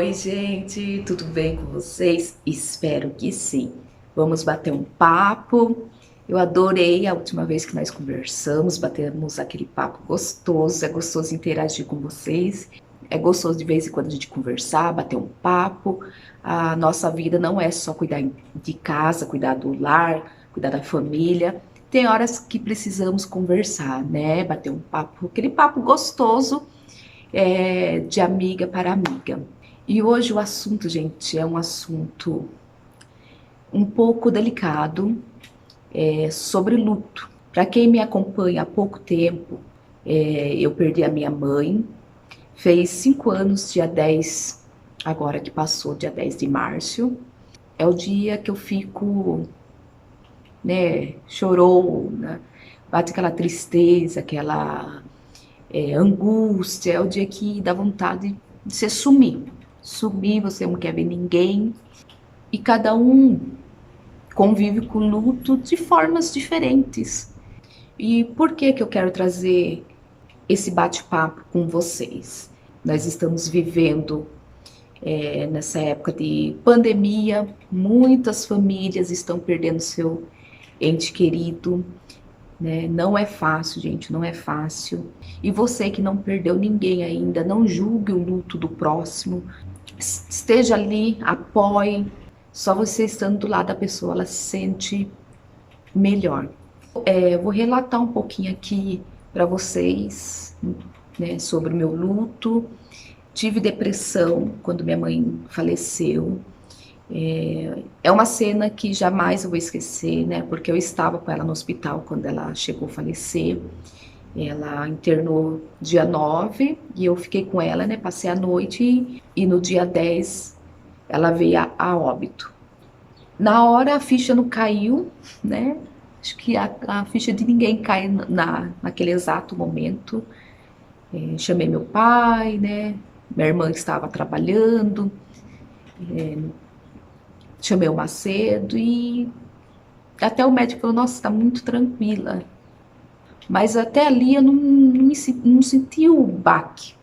Oi, gente, tudo bem com vocês? Espero que sim. Vamos bater um papo. Eu adorei a última vez que nós conversamos, batemos aquele papo gostoso. É gostoso interagir com vocês. É gostoso de vez em quando a gente conversar, bater um papo. A nossa vida não é só cuidar de casa, cuidar do lar, cuidar da família. Tem horas que precisamos conversar, né? Bater um papo, aquele papo gostoso, de amiga para amiga. E hoje o assunto, gente, é um assunto um pouco delicado, sobre luto. Para quem me acompanha há pouco tempo, eu perdi a minha mãe, fez 5 anos, dia 10, agora que passou, dia 10 de março. É o dia que eu fico, né, chorou, né, bate aquela tristeza, aquela angústia, é o dia que dá vontade de você sumir. Sumir, você não quer ver ninguém. E cada um convive com o luto de formas diferentes. E por que eu quero trazer esse bate-papo com vocês? Nós estamos vivendo nessa época de pandemia, muitas famílias estão perdendo seu ente querido, né? Não é fácil, gente, não é fácil. E você que não perdeu ninguém ainda, não julgue o luto do próximo. Esteja ali, apoie. Só você estando do lado da pessoa, ela se sente melhor. Vou relatar um pouquinho aqui para vocês, né, sobre o meu luto. Tive depressão quando minha mãe faleceu. É uma cena que jamais eu vou esquecer, né? Porque eu estava com ela no hospital quando ela chegou a falecer. Ela internou dia 9 e eu fiquei com ela, né? Passei a noite e no dia 10 ela veio a óbito. Na hora a ficha não caiu, né? Acho que a ficha de ninguém cai naquele exato momento. Chamei meu pai, né? Minha irmã estava trabalhando. Chamei o Macedo e até o médico falou, nossa, está muito tranquila. Mas até ali eu não senti o baque,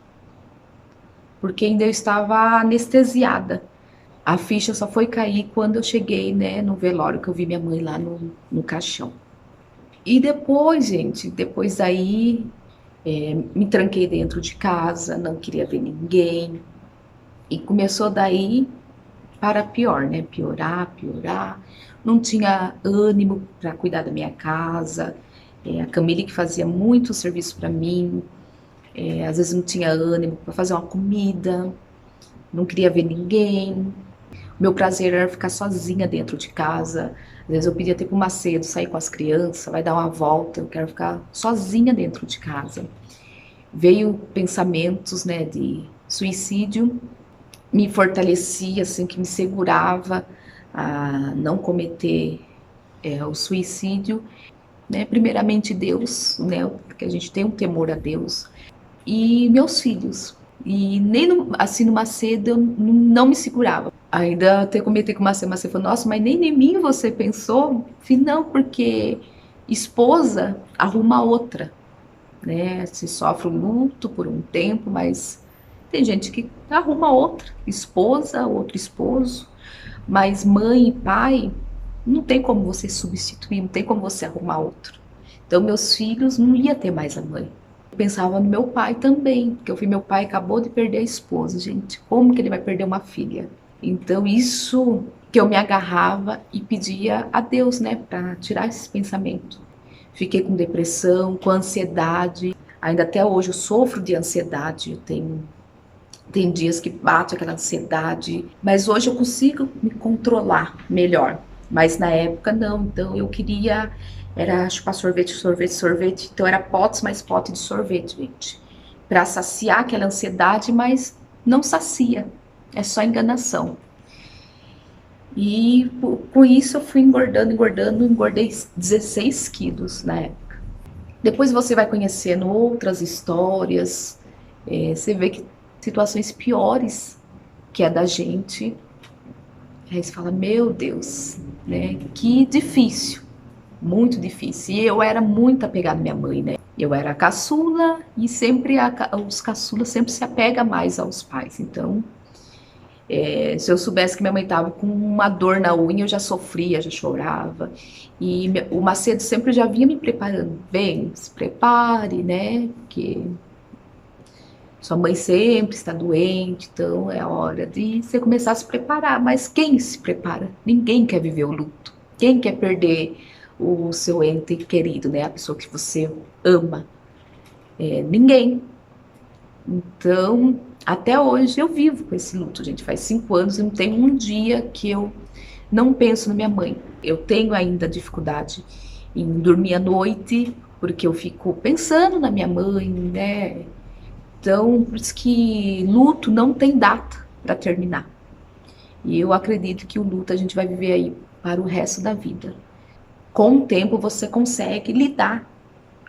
porque ainda eu estava anestesiada. A ficha só foi cair quando eu cheguei, né, no velório, que eu vi minha mãe lá no caixão. E depois, gente, depois daí, me tranquei dentro de casa, não queria ver ninguém. E começou daí para pior, né? Piorar, piorar. Não tinha ânimo para cuidar da minha casa. A Camille que fazia muito serviço para mim. Às vezes não tinha ânimo para fazer uma comida. Não queria ver ninguém. Meu prazer era ficar sozinha dentro de casa. Às vezes eu pedia até pro Macedo sair com as crianças, vai dar uma volta, eu quero ficar sozinha dentro de casa. Veio pensamentos, né, de suicídio, me fortalecia, assim, que me segurava a não cometer o suicídio, né, primeiramente Deus, né, porque a gente tem um temor a Deus, e meus filhos. E nem assim no Macedo eu não me segurava. Ainda até comentei com o Macedo falou, nossa, mas nem em mim você pensou? Falei, não, porque esposa arruma outra, né? Se sofre o luto por um tempo, mas tem gente que arruma outra, esposa, outro esposo, mas mãe e pai, não tem como você substituir, não tem como você arrumar outro. Então meus filhos não ia ter mais a mãe. Eu pensava no meu pai também, porque eu vi meu pai acabou de perder a esposa, gente, como que ele vai perder uma filha? Então isso que eu me agarrava e pedia a Deus, né, para tirar esse pensamento. Fiquei com depressão, com ansiedade, ainda até hoje eu sofro de ansiedade, tem dias que bate aquela ansiedade, mas hoje eu consigo me controlar melhor. Mas na época não, então eu queria, era chupar sorvete, sorvete, sorvete, então era potes mais pote de sorvete, gente. Para saciar aquela ansiedade, mas não sacia, é só enganação. E com isso eu fui engordando, engordando, engordei 16 quilos na época. Depois você vai conhecendo outras histórias, você vê que situações piores que a da gente. Aí você fala, meu Deus, né? Que difícil, muito difícil. E eu era muito apegada à minha mãe, né? Eu era a caçula e sempre os caçulas sempre se apegam mais aos pais. Então, Se eu soubesse que minha mãe estava com uma dor na unha, eu já sofria, já chorava. E o Macedo sempre já vinha me preparando. Bem, se prepare, né? Porque sua mãe sempre está doente, então é hora de você começar a se preparar. Mas quem se prepara? Ninguém quer viver o luto. Quem quer perder o seu ente querido, né? A pessoa que você ama? Ninguém. Então, até hoje eu vivo com esse luto, gente. Faz 5 anos e não tem um dia que eu não penso na minha mãe. Eu tenho ainda dificuldade em dormir à noite, porque eu fico pensando na minha mãe, né? Então, por isso que luto não tem data para terminar. E eu acredito que o luto a gente vai viver aí para o resto da vida. Com o tempo você consegue lidar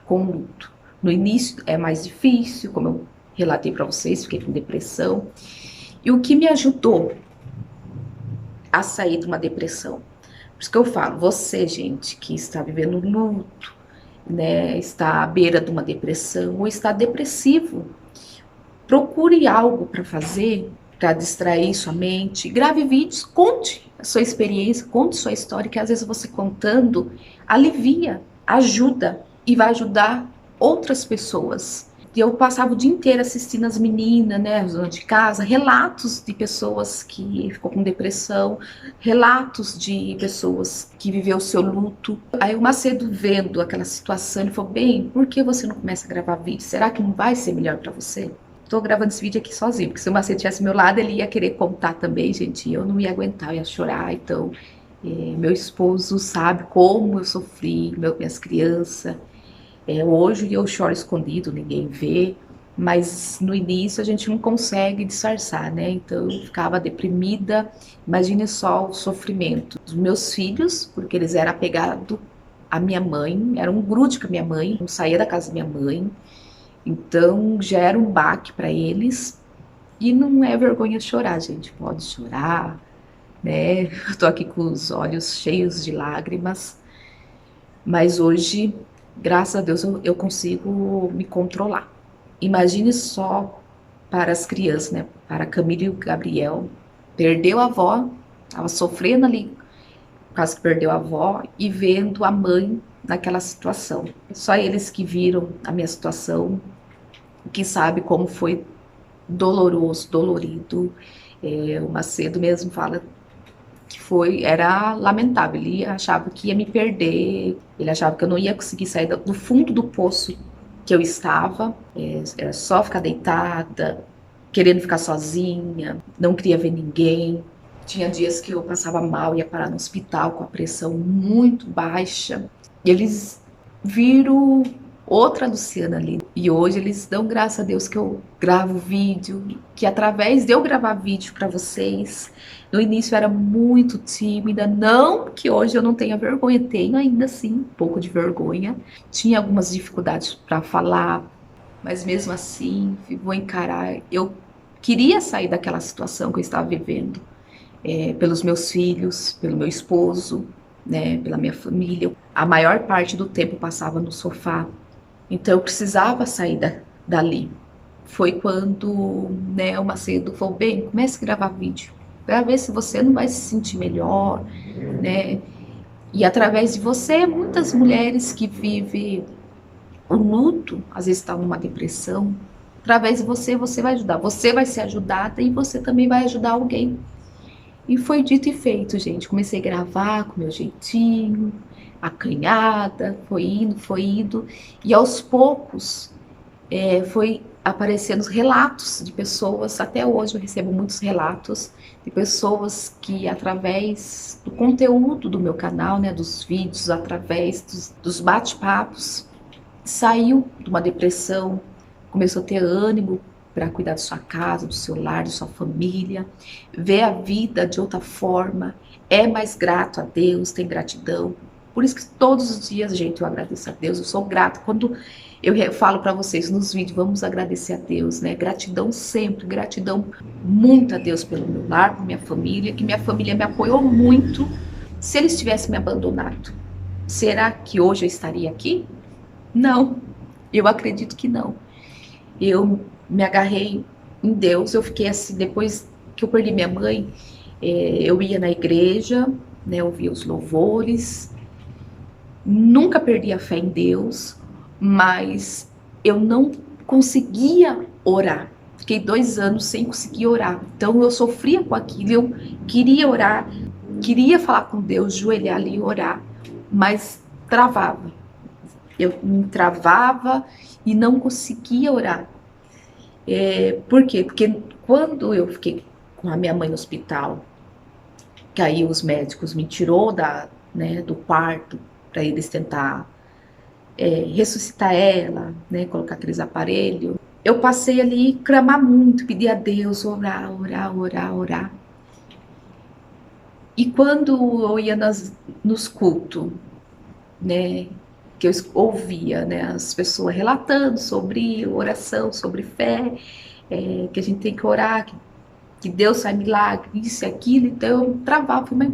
com o luto. No início é mais difícil, como eu relatei para vocês, fiquei com depressão. E o que me ajudou a sair de uma depressão? Por isso que eu falo, você, gente, que está vivendo luto, né, está à beira de uma depressão ou está depressivo, procure algo para fazer, para distrair sua mente, grave vídeos, conte a sua experiência, conte sua história, que às vezes você contando alivia, ajuda e vai ajudar outras pessoas. E eu passava o dia inteiro assistindo as meninas, né, de casa, relatos de pessoas que ficou com depressão, relatos de pessoas que viveu o seu luto. Aí o Macedo vendo aquela situação, ele falou, bem, por que você não começa a gravar vídeo? Será que não vai ser melhor para você? Tô gravando esse vídeo aqui sozinho, porque se o Macedo tivesse ao meu lado, ele ia querer contar também, gente, e eu não ia aguentar, eu ia chorar. Então, meu esposo sabe como eu sofri, minhas crianças. Hoje eu choro escondido, ninguém vê, mas no início a gente não consegue disfarçar, né? Então eu ficava deprimida. Imagine só o sofrimento dos meus filhos, porque eles eram apegados à minha mãe, era um grude com a minha mãe, não saía da casa da minha mãe. Então já era um baque para eles. E não é vergonha chorar, gente. Pode chorar, né? Eu tô aqui com os olhos cheios de lágrimas. Mas hoje, graças a Deus, eu consigo me controlar. Imagine só para as crianças, né? Para a Camila e o Gabriel. Perdeu a avó, estava sofrendo ali, quase que perdeu a avó, e vendo a mãe naquela situação. Só eles que viram a minha situação, que sabe como foi doloroso, dolorido. O Macedo mesmo fala que era lamentável. Ele achava que ia me perder, ele achava que eu não ia conseguir sair do fundo do poço que eu estava. Era só ficar deitada, querendo ficar sozinha, não queria ver ninguém. Tinha dias que eu passava mal, ia parar no hospital com a pressão muito baixa. E eles viram outra Luciana ali. E hoje eles dão graças a Deus que eu gravo vídeo, que através de eu gravar vídeo para vocês, no início eu era muito tímida, não que hoje eu não tenha vergonha, tenho ainda assim um pouco de vergonha. Tinha algumas dificuldades para falar, mas mesmo assim, vou encarar. Eu queria sair daquela situação que eu estava vivendo, pelos meus filhos, pelo meu esposo, né, pela minha família. A maior parte do tempo eu passava no sofá, então eu precisava sair dali. Foi quando, né, o Macedo falou, bem, comece a gravar vídeo, para ver se você não vai se sentir melhor, né? E através de você, muitas mulheres que vivem o luto, às vezes estão numa depressão, através de você, você vai ajudar. Você vai ser ajudada e você também vai ajudar alguém. E foi dito e feito, gente. Comecei a gravar com meu jeitinho, acanhada, foi indo, foi indo. E aos poucos foi aparecendo relatos de pessoas, até hoje eu recebo muitos relatos de pessoas que através do conteúdo do meu canal, né, dos vídeos, através dos bate-papos, saiu de uma depressão, começou a ter ânimo para cuidar da sua casa, do seu lar, da sua família, ver a vida de outra forma, é mais grato a Deus, tem gratidão. Por isso que todos os dias, gente, eu agradeço a Deus, eu sou grata. Quando eu falo para vocês nos vídeos, vamos agradecer a Deus, né? Gratidão sempre, gratidão muito a Deus pelo meu lar, por minha família, que minha família me apoiou muito. Se eles tivessem me abandonado, será que hoje eu estaria aqui? Não, eu acredito que não. Eu me agarrei em Deus, eu fiquei assim, depois que eu perdi minha mãe, eu ia na igreja, né, ouvia os louvores, nunca perdi a fé em Deus, mas eu não conseguia orar. Fiquei 2 anos sem conseguir orar. Então eu sofria com aquilo, eu queria orar, queria falar com Deus, joelhar ali e orar, mas travava. Eu me travava e não conseguia orar. Por quê? Porque quando eu fiquei com a minha mãe no hospital, que aí os médicos me tirou né, do quarto para eles tentar ressuscitar ela, né, colocar aqueles aparelhos. Eu passei ali clamar muito, pedir a Deus, orar, orar, orar, orar. E quando eu ia nos cultos, né, que eu ouvia, né, as pessoas relatando sobre oração, sobre fé, que a gente tem que orar, que Deus faz milagre, isso e aquilo, então eu travava, mas,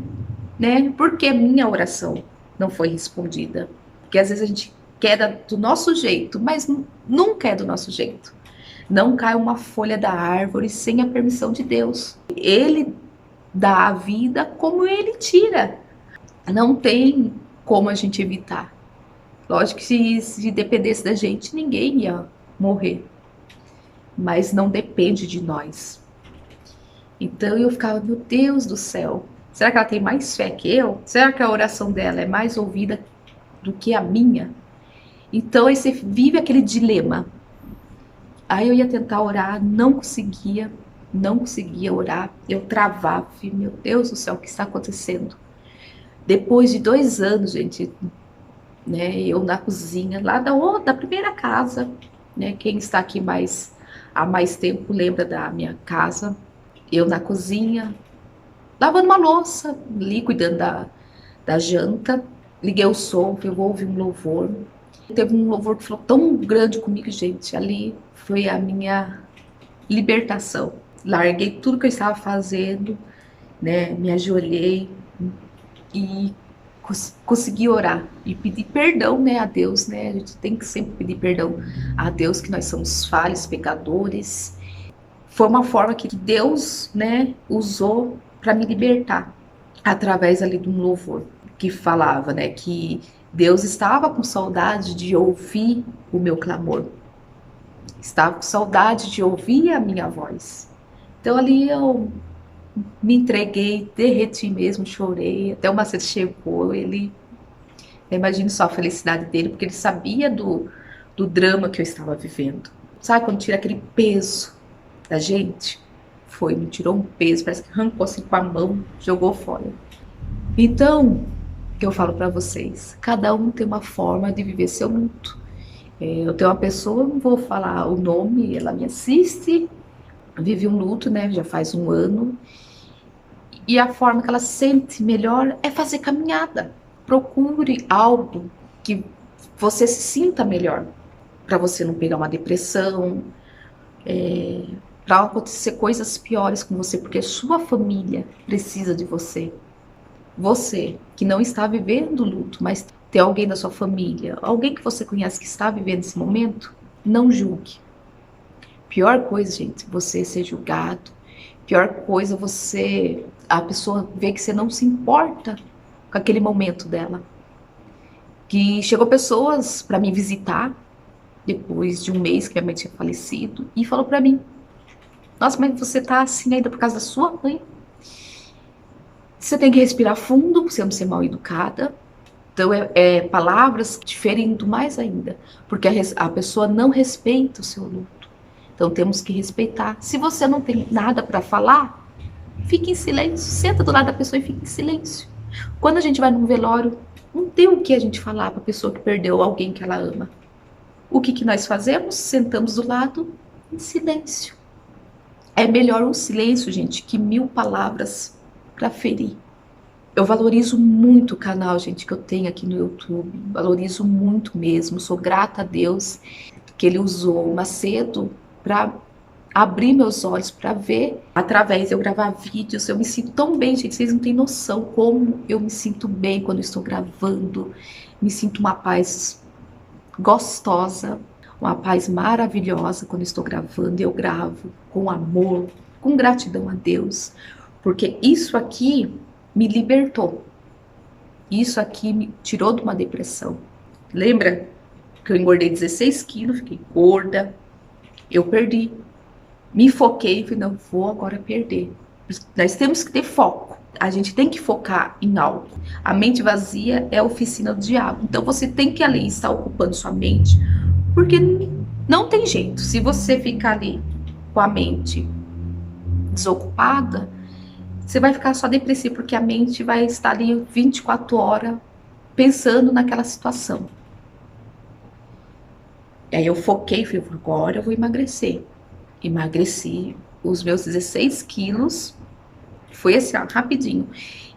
né, por que a minha oração não foi respondida? Porque às vezes a gente quer do nosso jeito, mas nunca é do nosso jeito. Não cai uma folha da árvore sem a permissão de Deus. Ele dá a vida como ele tira. Não tem como a gente evitar. Lógico que se dependesse da gente, ninguém ia morrer. Mas não depende de nós. Então eu ficava, meu Deus do céu, será que ela tem mais fé que eu? Será que a oração dela é mais ouvida do que a minha? Então aí você vive aquele dilema. Aí eu ia tentar orar, não conseguia orar, eu travava, meu Deus do céu, o que está acontecendo? Depois de 2 anos, gente, né, eu na cozinha, lá da primeira casa, né, quem está aqui há mais tempo lembra da minha casa, eu na cozinha, lavando uma louça, ali cuidando da janta, liguei o som, falei, eu vou ouvir um louvor. Teve um louvor que falou tão grande comigo, gente, ali foi a minha libertação. Larguei tudo que eu estava fazendo, né, me ajoelhei e consegui orar e pedir perdão, né, a Deus, né, a gente tem que sempre pedir perdão a Deus, que nós somos falhos, pecadores. Foi uma forma que Deus, né, usou para me libertar, através ali de um louvor que falava, né, que Deus estava com saudade de ouvir o meu clamor, estava com saudade de ouvir a minha voz. Então ali eu me entreguei, derreti mesmo, chorei, até o Macedo chegou, eu imagino só a felicidade dele, porque ele sabia do drama que eu estava vivendo. Sabe quando tira aquele peso da gente? Me tirou um peso, parece que arrancou assim com a mão, jogou fora. Então, o que eu falo para vocês, cada um tem uma forma de viver seu luto. Eu tenho uma pessoa, não vou falar o nome, ela me assiste, vive um luto, né, já faz 1 ano, e a forma que ela sente melhor é fazer caminhada. Procure algo que você se sinta melhor, para você não pegar uma depressão, para acontecer coisas piores com você, porque sua família precisa de você. Você que não está vivendo luto, mas tem alguém da sua família, alguém que você conhece que está vivendo esse momento, não julgue. Pior coisa, gente, você ser julgado. Pior coisa, a pessoa ver que você não se importa com aquele momento dela. Que chegou pessoas para me visitar depois de 1 mês que minha mãe tinha falecido e falou para mim: nossa, mas você tá assim ainda por causa da sua mãe? Você tem que respirar fundo para você não ser mal educada. Então palavras te ferindo mais ainda, porque a pessoa não respeita o seu luto. Então temos que respeitar. Se você não tem nada para falar, fique em silêncio, senta do lado da pessoa e fique em silêncio. Quando a gente vai num velório, não tem o que a gente falar para a pessoa que perdeu alguém que ela ama. O que nós fazemos? Sentamos do lado em silêncio. É melhor um silêncio, gente, que 1000 palavras para ferir. Eu valorizo muito o canal, gente, que eu tenho aqui no YouTube. Valorizo muito mesmo. Sou grata a Deus que Ele usou o Macedo para abrir meus olhos para ver, através de eu gravar vídeos. Eu me sinto tão bem, gente. Vocês não têm noção como eu me sinto bem quando estou gravando. Me sinto uma paz gostosa, uma paz maravilhosa quando estou gravando. Eu gravo com amor, com gratidão a Deus, porque isso aqui me libertou. Isso aqui me tirou de uma depressão. Lembra que eu engordei 16 quilos, fiquei gorda, eu perdi. Me foquei e falei, não vou agora perder. Nós temos que ter foco. A gente tem que focar em algo. A mente vazia é a oficina do diabo. Então você tem que ali estar ocupando sua mente, porque não tem jeito. Se você ficar ali com a mente desocupada, você vai ficar só depressivo, porque a mente vai estar ali 24 horas pensando naquela situação. E aí eu foquei e falei, agora eu vou emagrecer. Emagreci os meus 16 quilos, foi assim, ó, rapidinho.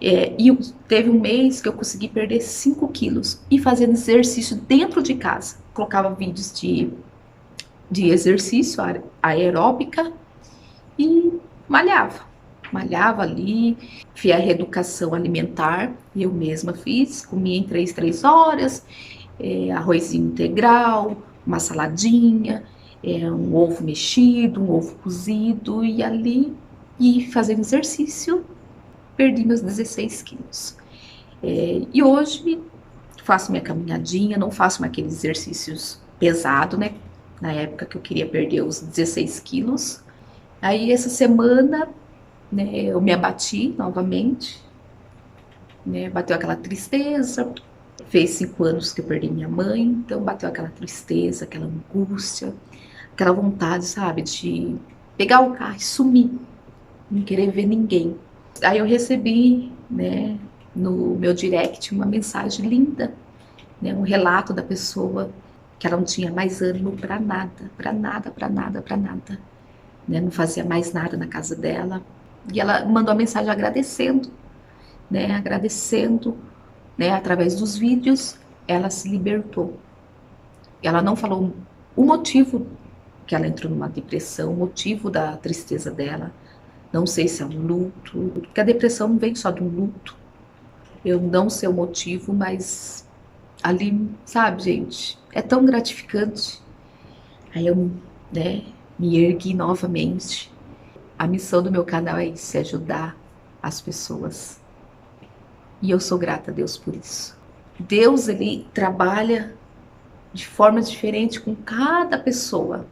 E teve um mês que eu consegui perder 5 quilos e fazendo exercício dentro de casa. Colocava vídeos de exercício aeróbica e malhava. Malhava ali, fiz a reeducação alimentar, eu mesma fiz, comia em 3 horas, arrozinho integral, uma saladinha, um ovo mexido, um ovo cozido, e ali, e fazendo exercício, perdi meus 16 quilos. E hoje faço minha caminhadinha, não faço mais aqueles exercícios pesados, né? Na época que eu queria perder os 16 quilos. Aí essa semana, né, eu me abati novamente, né? Bateu aquela tristeza. Fez 5 anos que eu perdi minha mãe, então bateu aquela tristeza, aquela angústia, aquela vontade, sabe, de pegar o carro e sumir, não querer ver ninguém. Aí eu recebi, né, no meu direct uma mensagem linda, né, um relato da pessoa que ela não tinha mais ânimo para nada, para nada, para nada, para nada, né, não fazia mais nada na casa dela. E ela mandou a mensagem agradecendo, né, através dos vídeos, ela se libertou. Ela não falou o motivo que ela entrou numa depressão, o motivo da tristeza dela. Não sei se é um luto, porque a depressão não vem só de um luto. Eu não sei o motivo, mas ali, sabe, gente, é tão gratificante. Aí eu, né, me ergui novamente. A missão do meu canal é isso, é ajudar as pessoas. E eu sou grata a Deus por isso. Deus, ele trabalha de forma diferente com cada pessoa.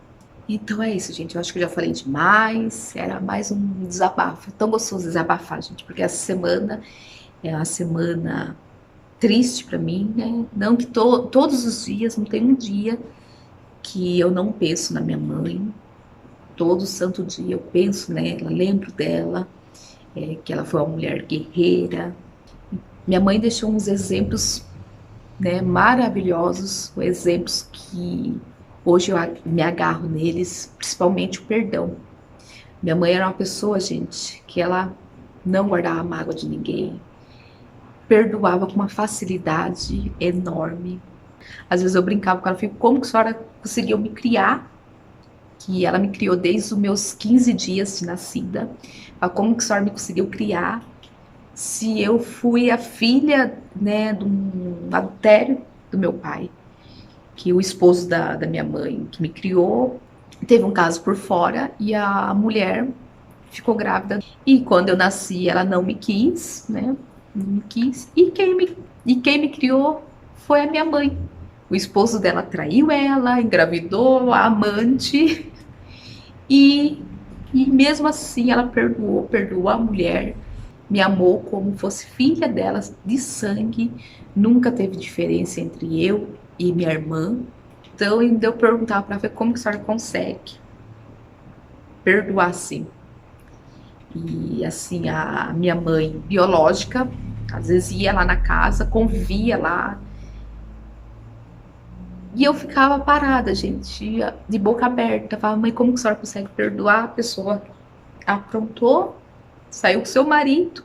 Então é isso, gente. Eu acho que eu já falei demais. Era mais um desabafo. É tão gostoso desabafar, gente, porque essa semana é uma semana triste pra mim, né? Não que todos os dias, não tem um dia que eu não penso na minha mãe. Todo santo dia eu penso nela, lembro dela, que ela foi uma mulher guerreira. Minha mãe deixou uns exemplos, né, maravilhosos, exemplos que hoje eu me agarro neles, principalmente o perdão. Minha mãe era uma pessoa, gente, que ela não guardava mágoa de ninguém, perdoava com uma facilidade enorme. Às vezes eu brincava com ela, falei, como que a senhora conseguiu me criar? Que ela me criou desde os meus 15 dias de nascida. Como que a senhora me conseguiu criar? Se eu fui a filha, né, de um adultério do meu pai, que o esposo da minha mãe, que me criou, teve um caso por fora e a mulher ficou grávida. E quando eu nasci, ela não me quis, né? Não me quis. E quem me criou foi a minha mãe. O esposo dela traiu ela, engravidou a amante. E mesmo assim ela perdoou a mulher, me amou como fosse filha dela de sangue, nunca teve diferença entre eu e minha irmã. Então ainda eu perguntava para ver como que a senhora consegue perdoar assim. E assim, a minha mãe biológica, às vezes ia lá na casa, convivia lá, e eu ficava parada, gente, de boca aberta. Eu falava, mãe, como que a senhora consegue perdoar? A pessoa aprontou, saiu com seu marido,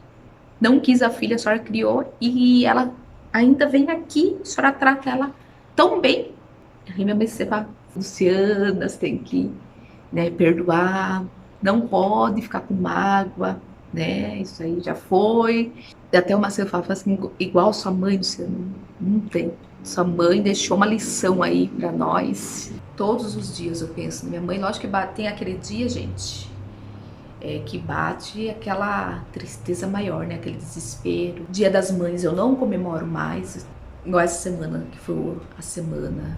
não quis a filha, a senhora criou, e ela ainda vem aqui, a senhora trata ela tão bem. Aí minha mãe se fala, Luciana, você tem que, né, perdoar, não pode ficar com mágoa, né, isso aí já foi. E até uma você fala assim, igual sua mãe, Luciana, não tem. Sua mãe deixou uma lição aí pra nós. Todos os dias eu penso na minha mãe. Lógico que tem aquele dia, gente, que bate aquela tristeza maior, né? Aquele desespero. Dia das Mães eu não comemoro mais, igual essa semana, que foi a semana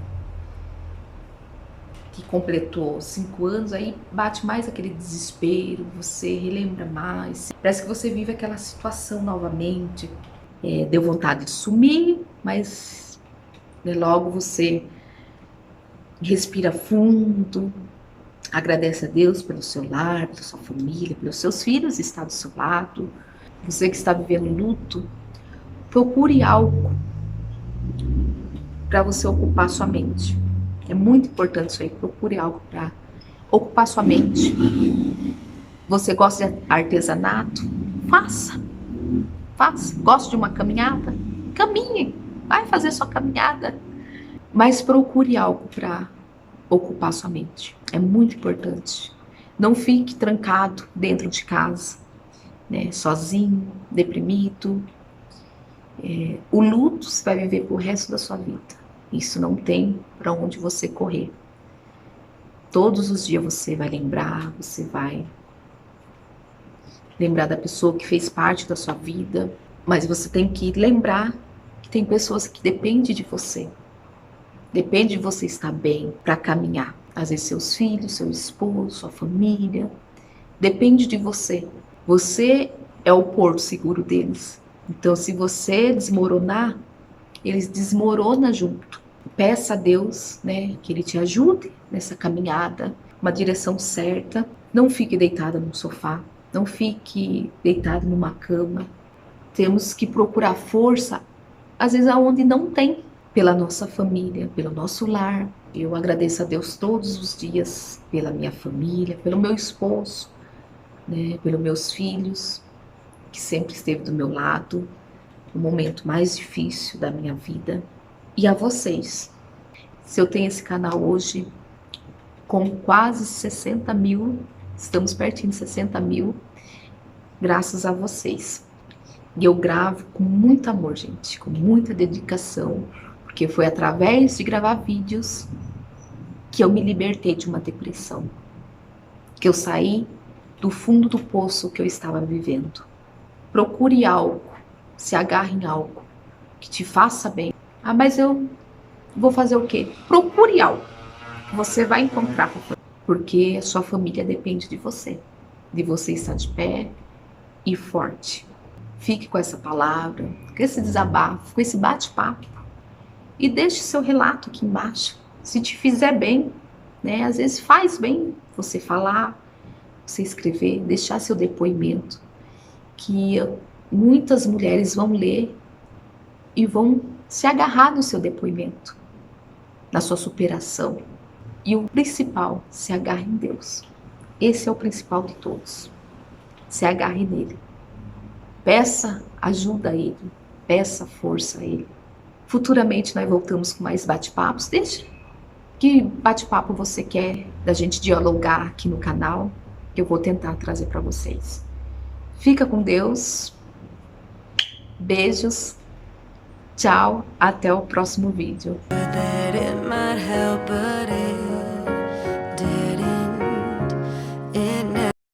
que completou 5 anos, aí bate mais aquele desespero, você relembra mais, parece que você vive aquela situação novamente. Deu vontade de sumir, mas né, logo você respira fundo, agradece a Deus pelo seu lar, pela sua família, pelos seus filhos que estão do seu lado. Você que está vivendo luto, procure algo para você ocupar sua mente. É muito importante isso aí, procure algo para ocupar sua mente. Você gosta de artesanato? Faça. Faça. Gosta de uma caminhada? Caminhe. Vai fazer sua caminhada. Mas procure algo para ocupar sua mente. É muito importante. Não fique trancado dentro de casa, né, sozinho, deprimido. O luto você vai viver pro resto da sua vida. Isso não tem para onde você correr. Todos os dias você vai lembrar, você vai lembrar da pessoa que fez parte da sua vida, mas você tem que lembrar que tem pessoas que dependem de você. Depende de você estar bem para caminhar. Às vezes seus filhos, seu esposo, sua família. Depende de você. Você é o porto seguro deles. Então, se você desmoronar, eles desmoronam junto. Peça a Deus, né, que Ele te ajude nessa caminhada, uma direção certa. Não fique deitada no sofá. Não fique deitado numa cama. Temos que procurar força, às vezes aonde não tem, pela nossa família, pelo nosso lar. Eu agradeço a Deus todos os dias pela minha família, pelo meu esposo, né, pelos meus filhos, que sempre esteve do meu lado no momento mais difícil da minha vida. E a vocês. Se eu tenho esse canal hoje com quase 60 mil, estamos pertinho de 60 mil, graças a vocês. E eu gravo com muito amor, gente, com muita dedicação, porque foi através de gravar vídeos que eu me libertei de uma depressão, que eu saí do fundo do poço que eu estava vivendo. Procure algo, se agarre em algo que te faça bem. Ah, mas eu vou fazer o quê? Procure algo. Você vai encontrar, porque a sua família depende de você estar de pé e forte. Fique com essa palavra, com esse desabafo, com esse bate-papo e deixe seu relato aqui embaixo. Se te fizer bem, né? Às vezes faz bem você falar, você escrever, deixar seu depoimento, que muitas mulheres vão ler e vão se agarrar no seu depoimento, na sua superação. E o principal, se agarre em Deus. Esse é o principal de todos. Se agarre nele. Peça ajuda a Ele, peça força a Ele. Futuramente nós voltamos com mais bate-papos. Deixa que bate-papo você quer da gente dialogar aqui no canal, que eu vou tentar trazer para vocês. Fica com Deus. Beijos. Tchau. Até o próximo vídeo.